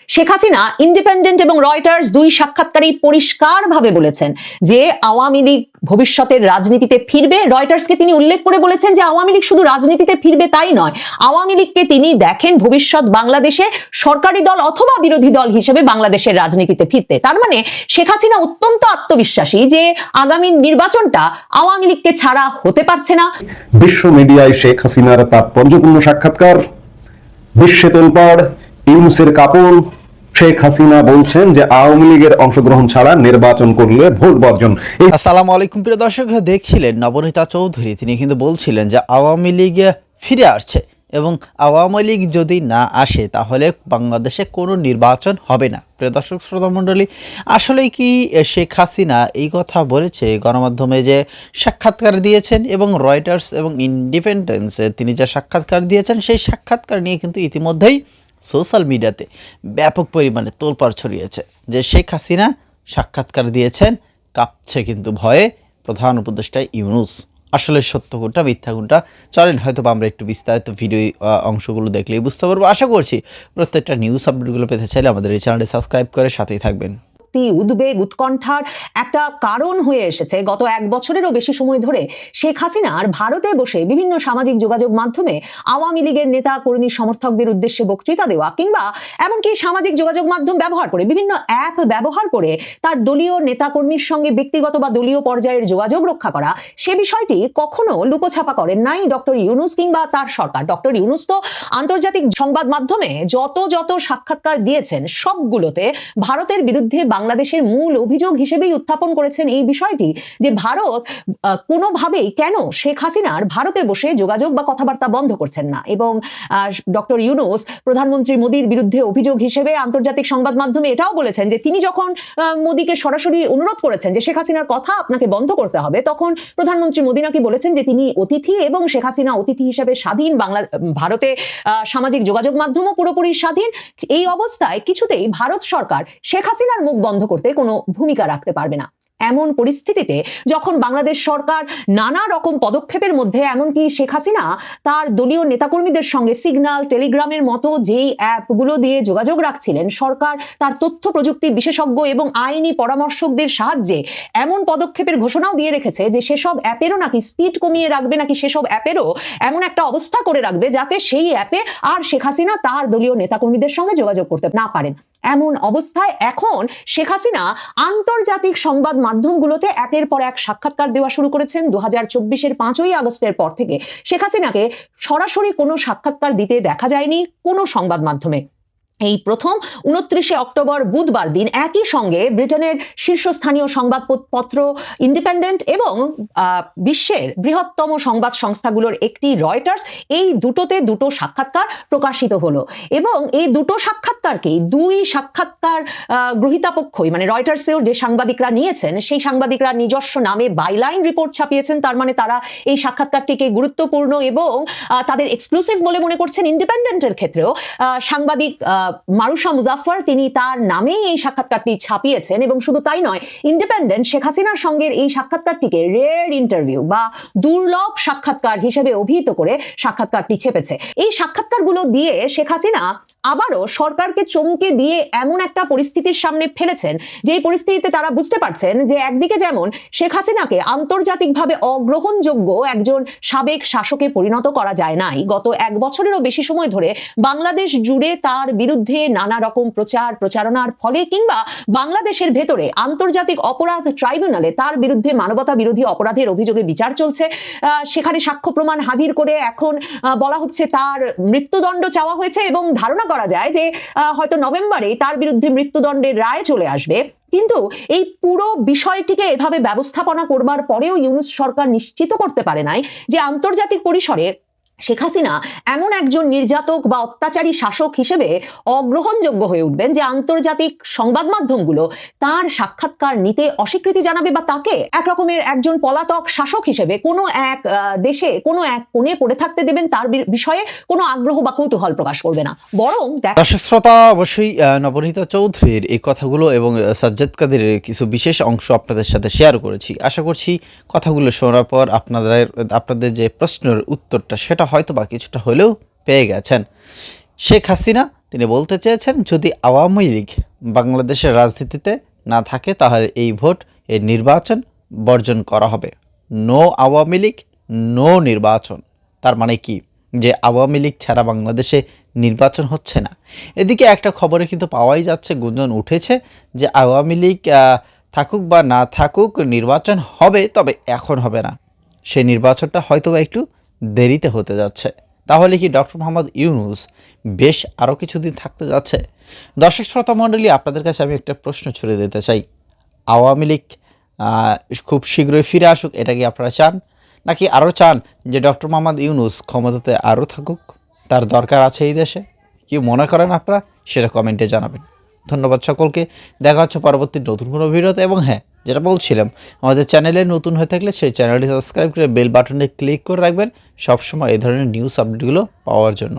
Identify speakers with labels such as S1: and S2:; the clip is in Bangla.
S1: শেখ হাসিনা ইন্ডিপেন্ডেন্ট এবং রয়টার্স দুই সাক্ষাৎকারেই পরিষ্কারভাবে বলেছেন যে আওয়ামী লীগ ভবিষ্যতের রাজনীতিতে ফিরবে। রয়টার্সকে তিনি উল্লেখ করে বলেছেন যে আওয়ামী লীগ শুধু রাজনীতিতে ফিরবে তাই নয়, আওয়ামী লীগকে তিনি দেখেন ভবিষ্যৎ বাংলাদেশে সরকারি দল অথবা বিরোধী দল হিসেবে বাংলাদেশের রাজনীতিতে ফিরতে। তার মানে শেখ হাসিনা অত্যন্ত আত্মবিশ্বাসী যে আগামী নির্বাচনটা আওয়ামী লীগকে ছাড়া হতে পারছে না।
S2: বিশ্ব মিডিয়ায় শেখ হাসিনার তাৎপর্যপূর্ণ সাক্ষাৎকার, বিশ্বে তোলপাড়, ইউনূসের কাপড়। শেখ হাসিনা বলছেন যে আওয়ামী লীগের অংশগ্রহণ ছাড়া নির্বাচন করলে ভোট বর্জন।
S3: আসসালামু আলাইকুম প্রিয় দর্শক, দেখছিলেন নবনীতা চৌধুরী। তিনি কিন্তু বলছিলেন যে আওয়ামী লীগ ফিরে আসছে এবং আওয়ামী লীগ যদি না আসে তাহলে বাংলাদেশে কোনো নির্বাচন হবে না। প্রিয় দর্শক শ্রোতা মণ্ডলী, আসলে কি শেখ হাসিনা এই কথা বলেছে? গণমাধ্যমে যে সাক্ষাৎকার দিয়েছেন এবং রয়টার্স এবং ইন্ডিপেন্ডেন্সে তিনি যে সাক্ষাৎকার দিয়েছেন, সেই সাক্ষাৎকার নিয়ে কিন্তু ইতিমধ্যেই সোশ্যাল মিডিয়াতে ব্যাপক পরিমাণে তোলপাড় ছড়িয়েছে যে শেখ হাসিনা সাক্ষাৎকার দিয়েছেন, কাঁপছে কিন্তু ভয়ে প্রধান উপদেষ্টা ইউনূস। আসলে সত্য কোনটা মিথ্যা কোনটা, চলেন হয়তো আমরা একটু বিস্তারিত ভিডিও অংশগুলো দেখলেই বুঝতে পারবো। আশা করছি প্রত্যেকটা নিউজ আপডেটগুলো পেতে চাইলে আমাদের এই চ্যানেলটি সাবস্ক্রাইব করে সাথেই থাকবেন।
S1: উদ্বেগ উৎকণ্ঠার একটা কারণ হয়ে এসেছে গত এক বছরেরও বেশি সময় ধরে শেখ হাসিনার ভারতে বসে বিভিন্ন সামাজিক যোগাযোগ মাধ্যমে আওয়ামী লীগের নেতা কর্মী সমর্থকদের উদ্দেশ্যে বক্তৃতা দেওয়া, কিংবা এমনকি সামাজিক যোগাযোগ মাধ্যম ব্যবহার করে বিভিন্ন অ্যাপ ব্যবহার করে তার দলীয় নেতা কর্মীর সঙ্গে ব্যক্তিগত বা দলীয় পর্যায়ের যোগাযোগ রক্ষা করা। সে বিষয়টি কখনো লুকোছাপা করেন নাই ডক্টর ইউনূস কিংবা তার সরকার। ডক্টর ইউনূস তো আন্তর্জাতিক সংবাদ মাধ্যমে যত সাক্ষাৎকার দিয়েছেন সবগুলোতে ভারতের বিরুদ্ধে বাংলাদেশের মূল অভিযোগ হিসেবেই উত্থাপন করেছেন এই বিষয়টি যে ভারত কোনোভাবেই কেন শেখ হাসিনার ভারতে বসে যোগাযোগ বা কথাবার্তা বন্ধ করছেন না। এবং ডক্টর ইউনূস প্রধানমন্ত্রী মোদীর বিরুদ্ধে অভিযোগ হিসেবে আন্তর্জাতিক সংবাদ মাধ্যমে এটাও বলেছেন যে তিনি যখন মোদীকে সরাসরি অনুরোধ করেছেন যে শেখ হাসিনার কথা আপনাকে বন্ধ করতে হবে, তখন প্রধানমন্ত্রী মোদী নাকি বলেছেন যে তিনি অতিথি এবং শেখ হাসিনা অতিথি হিসেবে স্বাধীন, ভারতে সামাজিক যোগাযোগ মাধ্যমও পুরোপুরি স্বাধীন। এই অবস্থায় কিছুতেই ভারত সরকার শেখ হাসিনার মুখ বন্ধ করতে কোনো ভূমিকা রাখতে পারবে না। এমন পরিস্থিতিতে যখন বাংলাদেশ সরকার নানা রকম পদক্ষেপের মধ্যে এমনকি শেখ হাসিনা তার দলীয় নেতাকর্মীদের সঙ্গে সিগন্যাল, টেলিগ্রামের মতো যেই অ্যাপগুলো দিয়ে যোগাযোগ রাখছিলেন, সরকার তার তথ্য প্রযুক্তি বিশেষজ্ঞ এবং আইনি পরামর্শকদের সাহায্যে এমন পদক্ষেপের ঘোষণাও দিয়ে রেখেছে যে সেসব অ্যাপেরও নাকি স্পিড কমিয়ে রাখবে, নাকি সেসব অ্যাপেরও এমন একটা অবস্থা করে রাখবে যাতে সেই অ্যাপে আর শেখ হাসিনা তার দলীয় নেতাকর্মীদের সঙ্গে যোগাযোগ করতে না পারেন। এমন অবস্থায় এখন শেখ হাসিনা আন্তর্জাতিক সংবাদ মাধ্যমগুলোতে একের পর এক সাক্ষাৎকার দেওয়া শুরু করেছেন। 2024-এর 5ই আগস্টের পর থেকে শেখ হাসিনাকে সরাসরি কোনো সাক্ষাৎকার দিতে দেখা যায়নি কোনো সংবাদ মাধ্যমে। এই প্রথম 29শে অক্টোবর বুধবার দিন একই সঙ্গে ব্রিটেনের শীর্ষস্থানীয় সংবাদপত্র ইন্ডিপেন্ডেন্ট এবং বিশ্বের বৃহত্তম সংবাদ সংস্থাগুলোর একটি রয়টার্স, এই দুটো সাক্ষাৎকার প্রকাশিত হলো। এবং এই দুটো সাক্ষাৎকারকেই দুই সাক্ষাৎকার গ্রহীতাপক্ষই মানে রয়টার্সেও যে সাংবাদিকরা নিয়েছেন সেই সাংবাদিকরা নিজস্ব নামে বাইলাইন রিপোর্ট ছাপিয়েছেন। তার মানে তারা এই সাক্ষাৎকারটিকে গুরুত্বপূর্ণ এবং তাদের এক্সক্লুসিভ বলে মনে করছেন। ইন্ডিপেন্ডেন্টের ক্ষেত্রেও সাংবাদিক মারুশা মুজাফফর তিনি তার নামেই এই সাক্ষাৎকারটি ছাপিয়েছেন। এবং শুধু তাই নয়, ইন্ডিপেন্ডেন্ট শেখ হাসিনার সঙ্গে এই সাক্ষাৎকারটিকে রেয়ার ইন্টারভিউ বা দুর্লভ সাক্ষাৎকার হিসেবে অভিহিত করে সাক্ষাৎকারটি ছেপেছে। এই সাক্ষাৎকারগুলো দিয়ে শেখ হাসিনা আবারও সরকারকে চমকে দিয়ে এমন একটা পরিস্থিতির সামনে ফেলেছেন যে এই পরিস্থিতিতে তারা বুঝতে পারছেন যে একদিকে যেমন শেখ হাসিনাকে আন্তর্জাতিকভাবে অগ্রহণযোগ্য একজন সাবেক শাসকে পরিণত করা যায় নাই, গত এক বছরেরও বেশি সময় ধরে বাংলাদেশ জুড়ে তার বিরুদ্ধে নানা রকম প্রচারণার ফলে কিংবা বাংলাদেশের ভেতরে আন্তর্জাতিক অপরাধ ট্রাইব্যুনালে তার বিরুদ্ধে মানবতা বিরোধী অপরাধের অভিযোগে বিচার চলছে। সেখানে সাক্ষ্য প্রমাণ হাজির করে এখন বলা হচ্ছে তার মৃত্যুদণ্ড চাওয়া হয়েছে এবং ধারণা করা যায় যে হয়তো নভেম্বরে তার বিরুদ্ধে মৃত্যুদণ্ডের রায় চলে আসবে। কিন্তু এই পুরো বিষয়টিকে এভাবে ব্যবস্থাপনা করবার পরেও ইউনূস সরকার নিশ্চিত করতে পারে নাই যে আন্তর্জাতিক পরিসরে শেখ হাসিনা এমন একজন নির্যাতক বা অত্যাচারী শাসক হিসেবে অগ্রহণযোগ্য হয়ে উঠবেন যে আন্তর্জাতিক সংবাদ মাধ্যমগুলো তার সাক্ষাৎকার নিতে অস্বীকৃতি জানাবে বা তাকে একরকমের একজন পলাতক শাসক হিসেবে কোনো এক দেশে কোনো এক কোণে পড়ে থাকতে দেবেন, তার বিষয়ে কোনো আগ্রহ বা কৌতূহল প্রকাশ করবে না। বরং
S3: দর্শক শ্রোতা, অবশ্যই নবনীতা চৌধুরীর এই কথাগুলো এবং সাজ্জাদ কাদেরের কিছু বিশেষ অংশ আপনাদের সাথে শেয়ার করেছি। আশা করছি কথাগুলো শোনার পর আপনাদের যে প্রশ্নের উত্তরটা সেটা হয়তো বা কিছুটা হলেও পেয়ে গেছেন। শেখ হাসিনা তিনি বলতে চেয়েছেন যদি আওয়ামী লীগ বাংলাদেশের রাজনীতিতে না থাকে তাহলে এই ভোট, এই নির্বাচন বর্জন করা হবে। নো আওয়ামী লীগ, নো নির্বাচন। তার মানে কি, যে আওয়ামী লীগ ছাড়া বাংলাদেশে নির্বাচন হচ্ছে না। এদিকে একটা খবরে কিন্তু পাওয়াই যাচ্ছে, গুঞ্জন উঠেছে যে আওয়ামী লীগ থাকুক বা না থাকুক নির্বাচন হবে, তবে এখন হবে না। সেই নির্বাচনটা হয়তো বা একটু দেরিতে হতে যাচ্ছে। তাহলে কি ডক্টর মোহাম্মদ ইউনূস বেশ আরও কিছুদিন থাকতে যাচ্ছে? দর্শক শ্রোতা মণ্ডলী, আপনাদের কাছে আমি একটা প্রশ্ন ছুড়ে দিতে চাই। আওয়ামী লীগ খুব শীঘ্রই ফিরে আসুক, এটা কি আপনারা চান? নাকি আরও চান যে ডক্টর মোহাম্মদ ইউনূস ক্ষমতাতে আরও থাকুক, তার দরকার আছে এই দেশে? কি মনে করেন আপনারা, সেটা কমেন্টে জানাবেন। ধন্যবাদ সকলকে। দেখা হচ্ছে পরবর্তী নতুন কোনো ভিডিওতে। এবং হ্যাঁ, যেটা বলছিলাম, আমাদের চ্যানেলে নতুন হয়ে থাকলে সেই চ্যানেলটি সাবস্ক্রাইব করে বেল বাটনে ক্লিক করে রাখবেন সবসময় এই ধরনের নিউজ আপডেটগুলো পাওয়ার জন্য।